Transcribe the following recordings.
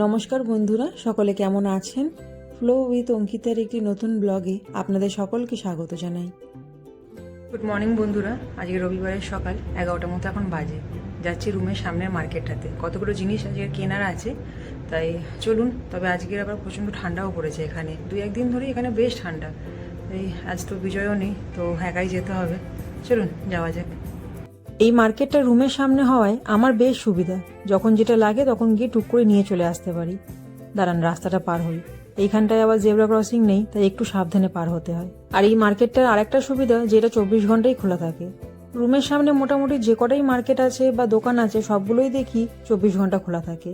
নমস্কার বন্ধুরা, সকলে কেমন আছেন? ফ্লো উইথ অঙ্কিতার একটি নতুন ব্লগে আপনাদের সকলকে স্বাগত জানাই। গুড মর্নিং বন্ধুরা, আজকে রবিবারের সকাল 11টার মতো এখন বাজে। যাচ্ছি রুমের সামনের মার্কেটটাতে, কতগুলো জিনিস আজকে কেনার আছে, তাই চলুন। তবে আজকের আবার প্রচণ্ড ঠান্ডাও পড়েছে এখানে, 2-1 দিন ধরেই এখানে বেশ ঠান্ডা। এই আজ তো বিজয়ও নেই, তো একাই যেতে হবে। চলুন যাওয়া যাক। এই মার্কেটটা রুমের সামনে হওয়ায় আমার বেশ সুবিধা, যখন যেটা লাগে তখন গিয়ে টুক করে নিয়ে চলে আসতে পারি। দাঁড়ান, রাস্তাটা পার হই। এইখানটায় আবার জেব্রা ক্রসিং নেই, তাই একটু সাবধানে পার হতে হয়। আর এই মার্কেটটার আরেকটা সুবিধা, যেটা 24 ঘন্টাই খোলা থাকে। রুমের সামনে মোটামুটি যে কটাই মার্কেট আছে বা দোকান আছে সবগুলোই দেখি 24 ঘন্টা খোলা থাকে।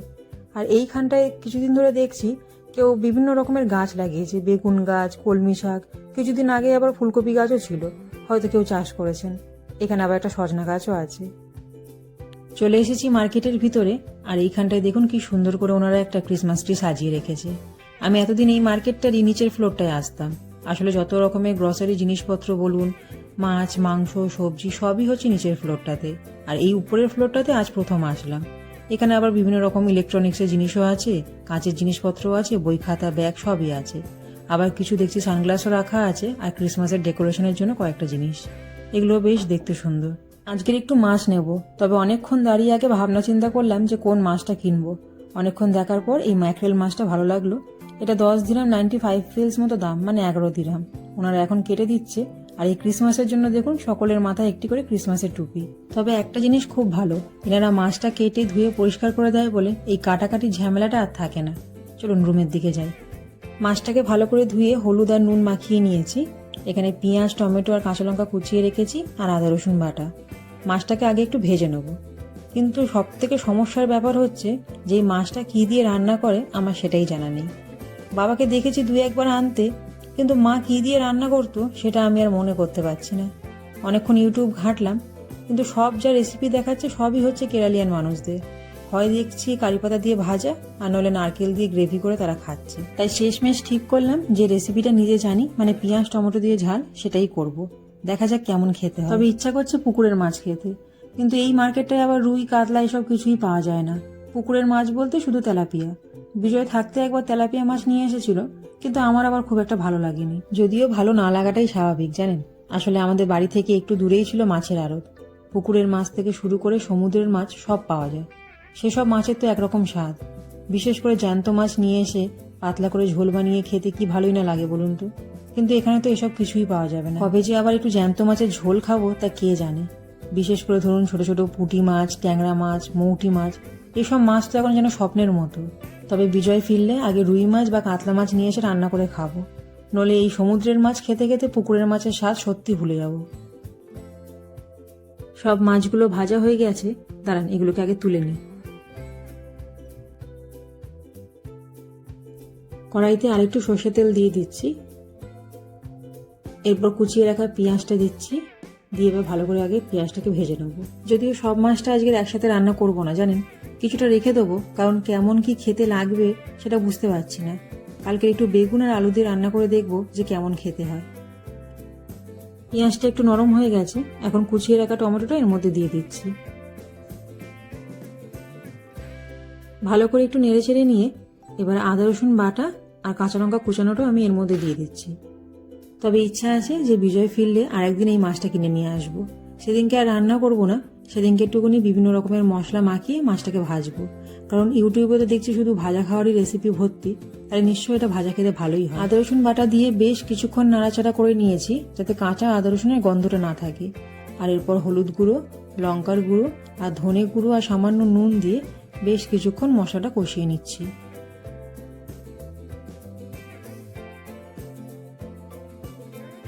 আর এইখানটায় কিছুদিন ধরে দেখছি কেউ বিভিন্ন রকমের গাছ লাগিয়েছে, বেগুন গাছ, কলমি শাক, কিছুদিন আগে আবার ফুলকপি গাছও ছিল, হয়তো কেউ চাষ করেছেন। এখানে আবার একটা সজনা গাছও আছে। চলে এসেছি মার্কেটের ভিতরে, আর এইখানটায় দেখুন কি সুন্দর করে ওনারা একটা ক্রিসমাস ট্রি সাজিয়ে রেখেছে। আমি এতদিন এই মার্কেটটারই নিচের ফ্লোরটায় আসতাম। আসলে যত রকমের গ্রসারি জিনিসপত্র বলুন, মাছ, মাংস, সবজি সবই হচ্ছে নিচের ফ্লোরটাতে, আর এই উপরের ফ্লোরটাতে আজ প্রথম আসলাম। এখানে আবার বিভিন্ন রকম ইলেকট্রনিক্সের জিনিসও আছে, কাঁচের জিনিসপত্রও আছে, বই খাতা ব্যাগ সবই আছে। আবার কিছু দেখছি সানগ্লাসও রাখা আছে, আর ক্রিসমাসের ডেকোরেশনের জন্য কয়েকটা জিনিস। এগুলো বেশ দেখতে সুন্দর। আজকের একটু মাছ নেব, তবে অনেকক্ষণ দাঁড়িয়ে আগে ভাবনা চিন্তা করলাম যে কোন মাছটা কিনবো। অনেকক্ষণ দেখার পর এই ম্যাকরেল মাছটা ভালো লাগলো। এটা 10 দিরহাম 95 ফিলস মতো দাম, মানে 11 দিরহাম। ওনারা এখন কেটে দিচ্ছে। আর এই ক্রিসমাসের জন্য দেখুন সকলের মাথায় একটি করে ক্রিসমাসের টুপি। তবে একটা জিনিস খুব ভালো, এনারা মাছটা কেটে ধুয়ে পরিষ্কার করে দেয় বলে এই কাটাকাটি ঝামেলাটা আর থাকে না। চলুন রুমের দিকে যাই। মাছটাকে ভালো করে ধুয়ে হলুদ আর নুন মাখিয়ে নিয়েছি। এখানে পেঁয়াজ, টমেটো আর কাঁচা লঙ্কা কুচিয়ে রেখেছি, আর আদা রসুন বাটা। মাছটাকে আগে একটু ভেজে নেব। কিন্তু সব থেকে সমস্যার ব্যাপার হচ্ছে যে এই মাছটা কী দিয়ে রান্না করে আমার সেটাই জানা নেই। বাবাকে দেখেছি 2-1 বার আনতে, কিন্তু মা কী দিয়ে রান্না করতো সেটা আমি আর মনে করতে পারছি না। অনেকক্ষণ ইউটিউব ঘাঁটলাম, কিন্তু সব যা রেসিপি দেখাচ্ছে সবই হচ্ছে কেরালিয়ান মানুষদের। হয় দেখছি কারিপাতা দিয়ে ভাজা, আর নইলে নারকেল দিয়ে গ্রেভি করে তারা খাচ্ছে। তাই শেষমেশ ঠিক করলাম যে রেসিপিটা নিজে জানি, মানে পেঁয়াজ টমেটো দিয়ে ঝাল, সেটাই করব। দেখা যাক কেমন খেতে হয়। তবে ইচ্ছা করছে পুকুরের মাছ খেতে, কিন্তু এই মার্কেটটায় আবার রুই কাতলা এসব কিছুই পাওয়া যায় না। পুকুরের মাছ বলতে শুধু তেলাপিয়া। বিজয় থাকতে একবার তেলাপিয়া মাছ নিয়ে এসেছিল, কিন্তু আমার আবার খুব একটা ভালো লাগেনি। যদিও ভালো না লাগাটাই স্বাভাবিক, জানেন। আসলে আমাদের বাড়ি থেকে একটু দূরেই ছিল মাছের আড়ত। পুকুরের মাছ থেকে শুরু করে সমুদ্রের মাছ সব পাওয়া যায়। সেসব মাছের তো একরকম স্বাদ। বিশেষ করে জ্যান্ত মাছ নিয়ে এসে পাতলা করে ঝোল বানিয়ে খেতে কি ভালোই না লাগে বলুন তো। কিন্তু এখানে তো এসব কিছুই পাওয়া যাবে না। কবে যে আবার একটু জ্যান্ত মাছের ঝোল খাবো তা কে জানে। বিশেষ করে ধরুন ছোট ছোট পুঁটি মাছ, ট্যাংরা মাছ, মৌটি মাছ, এসব মাছ তো এখন যেন স্বপ্নের মতো। তবে বিজয় ফিরলে আগে রুই মাছ বা কাতলা মাছ নিয়ে এসে রান্না করে খাবো, নইলে এই সমুদ্রের মাছ খেতে খেতে পুকুরের মাছের স্বাদ সত্যি ভুলে যাব। সব মাছগুলো ভাজা হয়ে গেছে, দাঁড়ান এগুলোকে আগে তুলে নিই। কড়াইতে আরেকটু সর্ষে তেল দিয়ে দিচ্ছি। এরপর কুচিয়ে রাখা পেঁয়াজটা দিচ্ছি, দিয়ে এবার ভালো করে আগে পেঁয়াজটাকে ভেজে নেবো। যদিও সব মাছটা আজকে একসাথে রান্না করব না, জানেন, কিছুটা রেখে দেবো, কারণ কেমন কি খেতে লাগবে সেটা বুঝতে পারছি না। কালকে একটু বেগুন আর আলু দিয়ে রান্না করে দেখবো যে কেমন খেতে হয়। পেঁয়াজটা একটু নরম হয়ে গেছে, এখন কুচিয়ে রাখা টমেটোটা এর মধ্যে দিয়ে দিচ্ছি। ভালো করে একটু নেড়ে চেড়ে নিয়ে এবার আদা রসুন বাটা আর কাঁচা লঙ্কা কুচানোটাও আমি এর মধ্যে দিয়ে দিচ্ছি। তবে ইচ্ছা আছে যে বিজয় ফিরলে আরেকদিন এই মাছটা কিনে নিয়ে আসবো। সেদিনকে আর রান্না করব না, সেদিনকে একটুখানি বিভিন্ন রকমের মশলা মাখিয়ে মাছটাকে ভাজবো। কারণ ইউটিউবে তো দেখছি শুধু ভাজা খাওয়ারই রেসিপি ভর্তি, তাই নিশ্চয়ই এটা ভাজা খেতে ভালোই হয়। আদা রসুন বাটা দিয়ে বেশ কিছুক্ষণ নাড়াচাড়া করে নিয়েছি, যাতে কাঁচা আদা রসুনের গন্ধটা না থাকে। আর এরপর হলুদ গুঁড়ো, লঙ্কার গুঁড়ো আর ধনে গুঁড়ো আর সামান্য নুন দিয়ে বেশ কিছুক্ষণ মশলাটা কষিয়ে নিচ্ছি।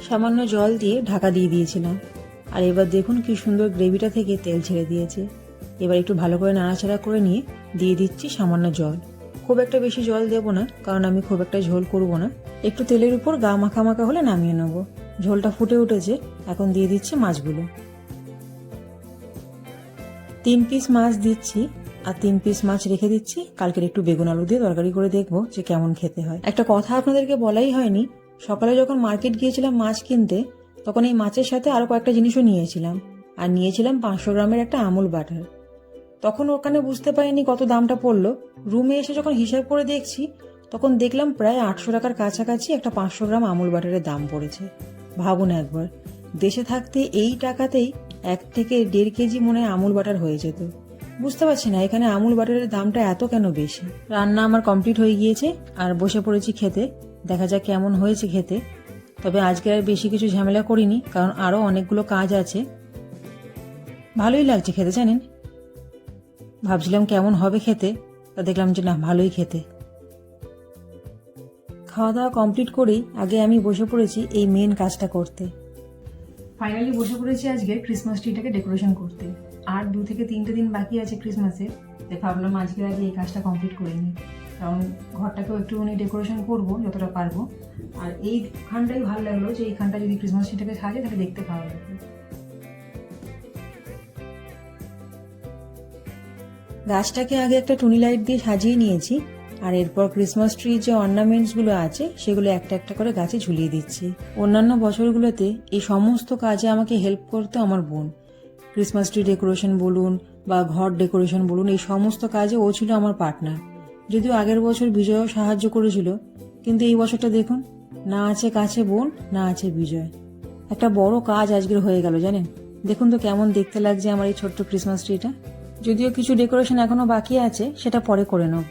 সামান্য জল দিয়ে ঢাকা দিয়ে দিয়েছিলাম। আর এবার দেখুন কি সুন্দর গ্রেভিটা থেকে তেল ছেড়ে দিয়েছে। এবার একটু ভালো করে নাড়াচাড়া করে নিয়ে দিয়ে দিচ্ছি সামান্য জল। খুব একটা বেশি জল দেবো না, কারণ আমি খুব একটা ঝোল করব না। একটু তেলের উপর গা মাখা মাখা হলে নামিয়ে নেব। ঝোলটা ফুটে উঠেছে, এখন দিয়ে দিচ্ছি মাছগুলো। 3 পিস মাছ দিচ্ছি, আর 3 পিস মাছ রেখে দিচ্ছি। কালকের একটু বেগুন আলু দিয়ে তরকারি করে দেখবো যে কেমন খেতে হয়। একটা কথা আপনাদেরকে বলাই হয়নি, সকালে যখন মার্কেট গিয়েছিলাম মাছ কিনতে, তখন এই মাছের সাথে আরো কয়েকটা জিনিসও নিয়েছিলাম। আর নিয়েছিলাম 500 গ্রামের একটা আমুল বাটার। তখন ওখানে বুঝতে পারিনি কত দামটা পড়লো। রুমে এসে যখন হিসাব করে দেখছি তখন দেখলাম প্রায় 800 টাকার কাছাকাছি একটা 500 গ্রাম আমুল বাটারের দাম পড়েছে। ভাবুন একবার, দেশে থাকতে এই টাকাতেই 1 থেকে 1.5 কেজি মনে হয় আমুল বাটার হয়ে যেত। বুঝতে পারছি না এখানে আমুল বাটারের দামটা এত কেন বেশি। রান্না আমার কমপ্লিট হয়ে গিয়েছে আর বসে পড়েছি খেতে। দেখা যাক কেমন হয়েছে খেতে। তবে আজকে আর বেশি কিছু ঝামেলা করিনি, কারণ আরও অনেকগুলো কাজ আছে। ভালোই লাগছে খেতে জানেন। ভাবছিলাম কেমন হবে খেতে, তা দেখলাম যে না, ভালোই খেতে। খাওয়া দাওয়া কমপ্লিট করেই আগে আমি বসে পড়েছি এই মেন কাজটা করতে। ফাইনালি বসে পড়েছি আজকে ক্রিসমাস ট্রিটাকে ডেকোরেশন করতে। আর 2 থেকে 3টে দিন বাকি আছে ক্রিসমাসে, তাই ভাবলাম আজকে আগে এই কাজটা কমপ্লিট করে নিই, কারণ ঘরটাকেও একটুখানি ডেকোরেশন করবো যতটা পারবো। আর এইখানটাই ভালো লাগলো যে এইখানটা যদি ক্রিসমাস ট্রিটাকে সাজে তাহলে দেখতে ভালো লাগবে। গাছটাকে আগে একটা টুনি লাইট দিয়ে সাজিয়ে নিয়েছি, আর এরপর ক্রিসমাস ট্রির যে অর্নামেন্টসগুলো আছে সেগুলো একটা একটা করে গাছে ঝুলিয়ে দিচ্ছি। অন্যান্য বছরগুলোতে এই সমস্ত কাজে আমাকে হেল্প করতো আমার বোন। ক্রিসমাস ট্রি ডেকোরেশন বলুন বা ঘর ডেকোরেশন বলুন, এই সমস্ত কাজে ও ছিল আমার পার্টনার। যদিও আগের বছর বিজয়ও সাহায্য করেছিল, কিন্তু এই বছরটা দেখুন, না আছে কাছে বোন, না আছে বিজয়। একটা বড় কাজ আজকের হয়ে গেল জানেন। দেখুন তো কেমন দেখতে লাগছে আমার এই ছোট্ট ক্রিসমাস ট্রিটা। যদিও কিছু ডেকোরেশন এখনো বাকি আছে, সেটা পরে করে নেব।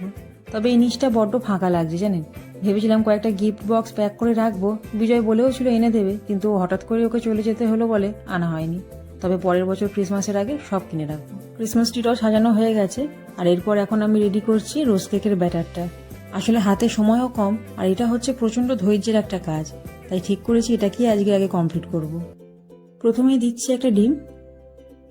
তবে এই নিচটা বড্ড ফাঁকা লাগছে জানেন। ভেবেছিলাম কয়েকটা গিফট বক্স প্যাক করে রাখবো, বিজয় বলেও ছিল এনে দেবে, কিন্তু হঠাৎ করে ওকে চলে যেতে হলো বলে আনা হয়নি। তবে পরের বছর ক্রিসমাসের আগে সব কিনে রাখবো। ক্রিসমাস ট্রিটাও সাজানো হয়ে গেছে, আর এরপর এখন আমি রেডি করছি রোজ কেকের ব্যাটারটা। আসলে হাতে সময়ও কম, আর এটা হচ্ছে প্রচন্ড ধৈর্যের একটা কাজ, তাই ঠিক করেছি এটাকেই আজকে আগে কমপ্লিট করব। প্রথমেই দিচ্ছি একটা ডিম,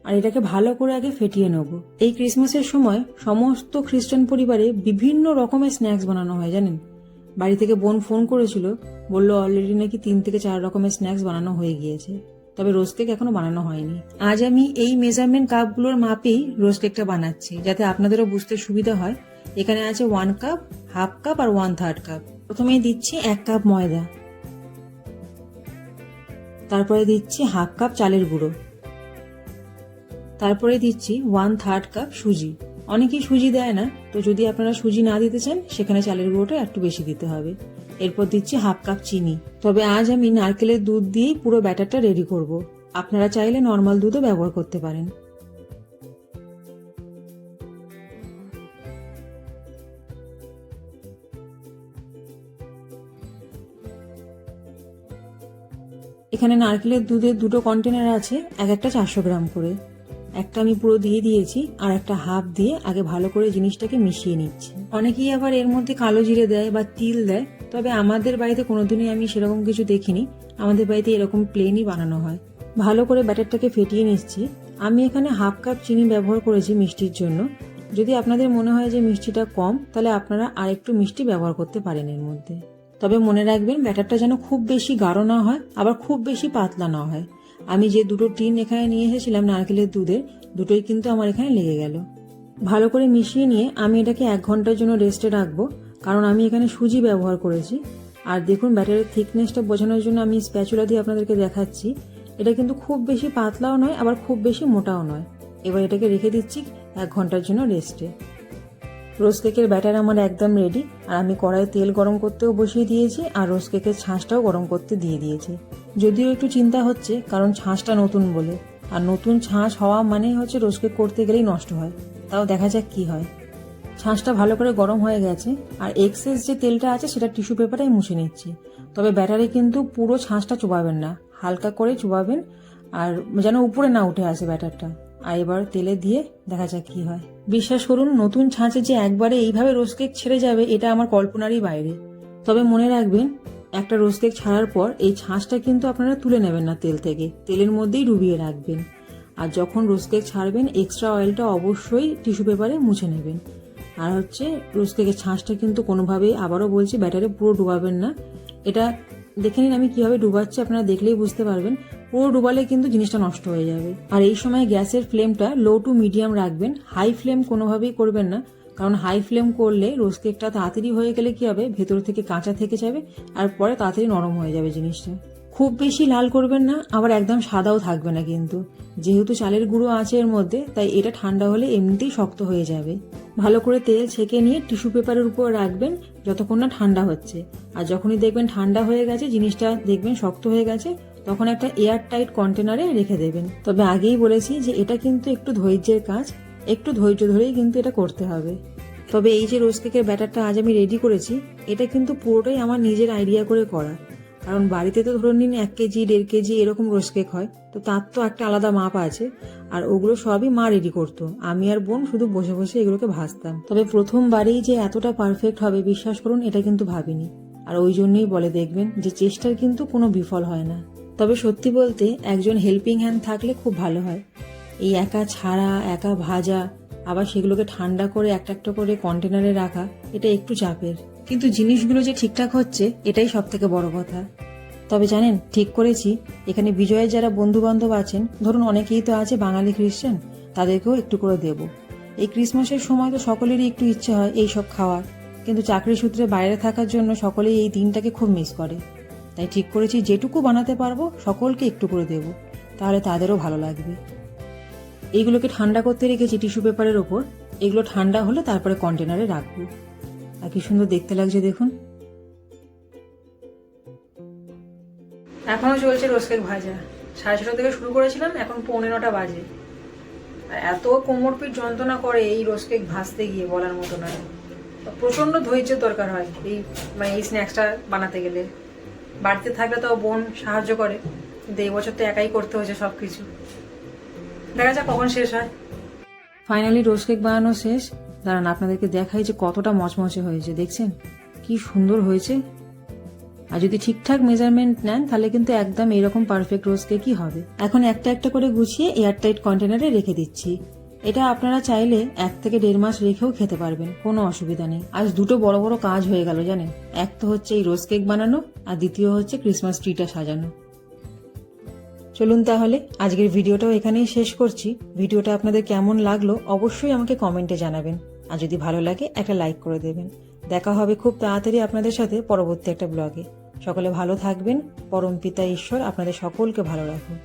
আর এটাকে ভালো করে আগে ফেটিয়ে নেব। এই ক্রিসমাসের সময় সমস্ত খ্রিস্টান পরিবারে বিভিন্ন রকমের স্ন্যাক্স বানানো হয় জানেন। বাড়ি থেকে বোন ফোন করেছিল, বলল অলরেডি নাকি 3 থেকে 4 রকমের স্ন্যাক্স বানানো হয়ে গিয়েছে, তবে রোজ কেক এখনো বানানো হয়নি। আজ আমি এই মেজারমেন্ট কাপগুলোর মাপেই রোজ কেকটা বানাচ্ছি, যাতে আপনাদেরও বুঝতে সুবিধা হয়। এখানে আছে 1 কাপ, হাফ কাপ আর 1/3 কাপ। প্রথমেই দিচ্ছি 1 কাপ ময়দা, তারপরে দিচ্ছি হাফ কাপ চালের গুঁড়ো, তারপরে দিচ্ছি 1/3 কাপ সুজি। অনেকেই সুজি দেয় না, তো যদি আপনারা সুজি না দিতে চান সেখানে চালের গুঁড়োটা একটু বেশি দিতে হবে। এরপর দিচ্ছি হাফ কাপ চিনি। তবে আজ আমি নারকেলের দুধ দিয়েই পুরো ব্যাটারটা রেডি করব। আপনারা চাইলে নর্মাল দুধও ব্যবহার করতে পারেন। এখানে নারকেলের দুধের 2টো কন্টেনার আছে, এক একটা 400 গ্রাম করে। একটা আমি পুরো দিয়ে দিয়েছি, আর একটা হাফ দিয়ে আগে ভালো করে জিনিসটাকে মিশিয়ে নিচ্ছি। অনেকেই আবার এর মধ্যে কালো জিরে দেয় বা তিল দেয়, তবে আমাদের বাড়িতে কোনোদিনই আমি সেরকম কিছু দেখিনি। আমাদের বাড়িতে এরকম প্লেনই বানানো হয়। ভালো করে ব্যাটারটাকে ফেটিয়ে নিচ্ছি। আমি এখানে হাফ কাপ চিনি ব্যবহার করেছি মিষ্টির জন্য। যদি আপনাদের মনে হয় যে মিষ্টিটা কম, তাহলে আপনারা আরেকটু মিষ্টি ব্যবহার করতে পারেন এর মধ্যে। তবে মনে রাখবেন ব্যাটারটা যেন খুব বেশি গাঢ় না হয়, আবার খুব বেশি পাতলা না হয়। আমি যে 2টো টিন এখানে নিয়ে এসেছিলাম নারকেলের দুধের, দুটোই কিন্তু আমার এখানে লেগে গেল। ভালো করে মিশিয়ে নিয়ে আমি এটাকে 1 ঘন্টার জন্য রেস্টে রাখবো, কারণ আমি এখানে সুজি ব্যবহার করেছি। আর দেখুন ব্যাটারের থিকনেসটা বোঝানোর জন্য আমি স্প্যাচুলা দিয়ে আপনাদেরকে দেখাচ্ছি। এটা কিন্তু খুব বেশি পাতলাও নয়, আবার খুব বেশি মোটাও নয়। এবার এটাকে রেখে দিচ্ছি 1 ঘন্টার জন্য রেস্টে। রোজ কেকের ব্যাটার আমার একদম রেডি, আর আমি কড়াইয়ে তেল গরম করতেও বসিয়ে দিয়েছি, আর রোজ কেকের ছাঁচটাও গরম করতে দিয়ে দিয়েছি। যদিও একটু চিন্তা হচ্ছে, কারণ ছাঁচটা নতুন বলে, আর নতুন ছাঁচ হওয়া মানেই হচ্ছে রোজ কেক করতে গেলেই নষ্ট হয়। তাও দেখা যাক কি হয়। ছাঁচটা ভালো করে গরম হয়ে গেছে, আর এক্সেস যে তেলটা আছে সেটা টিস্যু পেপারে মুছে নিচ্ছি। তবে ব্যাটারে কিন্তু পুরো ছাঁচটা চুবাবেন না, হালকা করে চুবাবেন, আর যেন উপরে না উঠে আসে ব্যাটারটা। আর এবার তেলে দিয়ে দেখা যাক কি হয়। বিশ্বাস করুন, নতুন ছাঁচে যে একবারে এইভাবে রোজ কেক ছেড়ে যাবে, এটা আমার কল্পনারই বাইরে। তবে মনে রাখবেন, একটা রোজ কেক ছাড়ার পর এই ছাঁচটা কিন্তু আপনারা তুলে নেবেন না তেল থেকে, তেলের মধ্যেই ডুবিয়ে রাখবেন। আর যখন রোজ কেক ছাড়বেন, এক্সট্রা অয়েলটা অবশ্যই টিস্যু পেপারে মুছে নেবেন। আর হচ্ছে রোজ কেকের ছাঁচটা কিন্তু কোনোভাবেই, আবারও বলছি, ব্যাটারে পুরো ডুবাবেন না। এটা দেখে নিন আমি কিভাবে ডুবাচ্ছি, আপনারা দেখলেই বুঝতে পারবেন। পুরো ডুবালে কিন্তু জিনিসটা নষ্ট হয়ে যাবে। আর এই সময় গ্যাসের ফ্লেমটা লো টু মিডিয়াম রাখবেন, হাই ফ্লেম কোনোভাবেই করবেন না, কারণ হাই ফ্লেম করলে রোজ কেকটা তাড়াতাড়ি হয়ে গেলে কি হবে, ভেতর থেকে কাঁচা থেকে যাবে, আর পরে তাড়াতাড়ি নরম হয়ে যাবে জিনিসটা। খুব বেশি লাল করবেন না, আবার একদম সাদাও থাকবে না, কিন্তু যেহেতু চালের গুঁড়ো আছে এর মধ্যে, তাই এটা ঠান্ডা হলে এমনিতেই শক্ত হয়ে যাবে। ভালো করে তেল ছেঁকে নিয়ে টিস্যু পেপারের উপর রাখবেন যতক্ষণ না ঠান্ডা হচ্ছে। আর যখনই দেখবেন ঠান্ডা হয়ে গেছে, জিনিসটা দেখবেন শক্ত হয়ে গেছে, তখন একটা এয়ার টাইট কন্টেনারে রেখে দেবেন। তবে আগেই বলেছি যে এটা কিন্তু একটু ধৈর্যের কাজ, একটু ধৈর্য ধরেই কিন্তু এটা করতে হবে। তবে এই যে রোজ কেকের ব্যাটারটা আজ আমি রেডি করেছি, এটা কিন্তু পুরোটাই আমার নিজের আইডিয়া করে করা। কারণ বাড়িতে তো ধরুন নিন 1 কেজি 1.5 কেজি এরকম রোজ কেক হয়, তো তার তো একটা আলাদা মাপ আছে। আর ওগুলো সবই মা রেডি করতো, আমি আর বোন শুধু বসে বসে এগুলোকে ভাজতাম। তবে প্রথমবারেই যে এতটা পারফেক্ট হবে বিশ্বাস করুন এটা কিন্তু ভাবিনি। আর ওই জন্যই বলে দেখবেন যে চেষ্টার কিন্তু কোনো বিফল হয় না। তবে সত্যি বলতে একজন হেল্পিং হ্যান্ড থাকলে খুব ভালো হয়। এই একা ছাড়া, একা ভাজা, আবার সেগুলোকে ঠান্ডা করে একটা একটা করে কন্টেনারে রাখা, এটা একটু চাপের। কিন্তু জিনিসগুলো যে ঠিকঠাক হচ্ছে এটাই সব থেকে বড় কথা। তবে জানেন, ঠিক করেছি এখানে বিজয়ের যারা বন্ধু বান্ধব আছেন, ধরুন অনেকেই তো আছে বাঙালি খ্রিস্টান, তাদেরকেও একটু করে দেব। এই ক্রিসমাসের সময় তো সকলেরই একটু ইচ্ছে হয় এই সব খাওয়ার, কিন্তু চাকরি সূত্রে বাইরে থাকার জন্য সকলেই এই দিনটাকে খুব মিস করে। তাই ঠিক করেছি যেটুকু বানাতে পারবো সকলকে একটু করে দেব, তাহলে তাদেরও ভালো লাগবে। এইগুলোকে ঠান্ডা করতে রেখেছি টিস্যু পেপারের ওপর। এগুলো ঠান্ডা হলে তারপরে কন্টেনারে রাখবো। আর কি সুন্দর দেখতে লাগছে দেখুন। এখনো চলছে রোজ কেক ভাজা। 6:30 থেকে শুরু করেছিলাম, এখন 9:45 বাজে। আর এত কোমর পিঠ যন্ত্রণা করে এই রোজ কেক ভাজতে গিয়ে বলার মতো নয়। প্রচন্ড ধৈর্যের দরকার হয় এই স্ন্যাক্সটা বানাতে গেলে। বাড়িতে থাকলে তো বোন সাহায্য করে, কিন্তু এই বছর তো একাই করতে হয়েছে সবকিছু। দেখা যাক কখন শেষ হয়। ফাইনালি রোজ কেক বানানো শেষ। দাঁড়ান আপনাদেরকে দেখাই যে কতটা মচমচে হয়েছে। দেখছেন কি সুন্দর হয়েছে। আর যদি ঠিকঠাক মেজারমেন্ট নেন তাহলে কিন্তু একদম এরকম পারফেক্ট রোজ কেকই হবে। এখন একটা একটা করে গুছিয়ে এয়ারটাইট কন্টেনারে রেখে দিচ্ছি। এটা আপনারা চাইলে 1 থেকে 1.5 মাস রেখেও খেতে পারবেন, কোনো অসুবিধা নেই। আজ দুটো বড় বড় কাজ হয়ে গেল জানেন। এক তো হচ্ছে এই রোজ কেক বানানো, আর দ্বিতীয় হচ্ছে ক্রিসমাস ট্রিটা সাজানো। চলুন তাহলে আজকের ভিডিওটাও এখানেই শেষ করছি। ভিডিওটা আপনাদের কেমন লাগলো অবশ্যই আমাকে কমেন্টে জানাবেন। আর যদি ভালো লাগে একটা লাইক করে দেবেন। দেখা হবে খুব তাড়াতাড়ি আপনাদের সাথে পরবর্তী একটা ব্লগে। সকলে ভালো থাকবেন। পরমপিতা ঈশ্বর আপনাদের সকলকে ভালো রাখুন।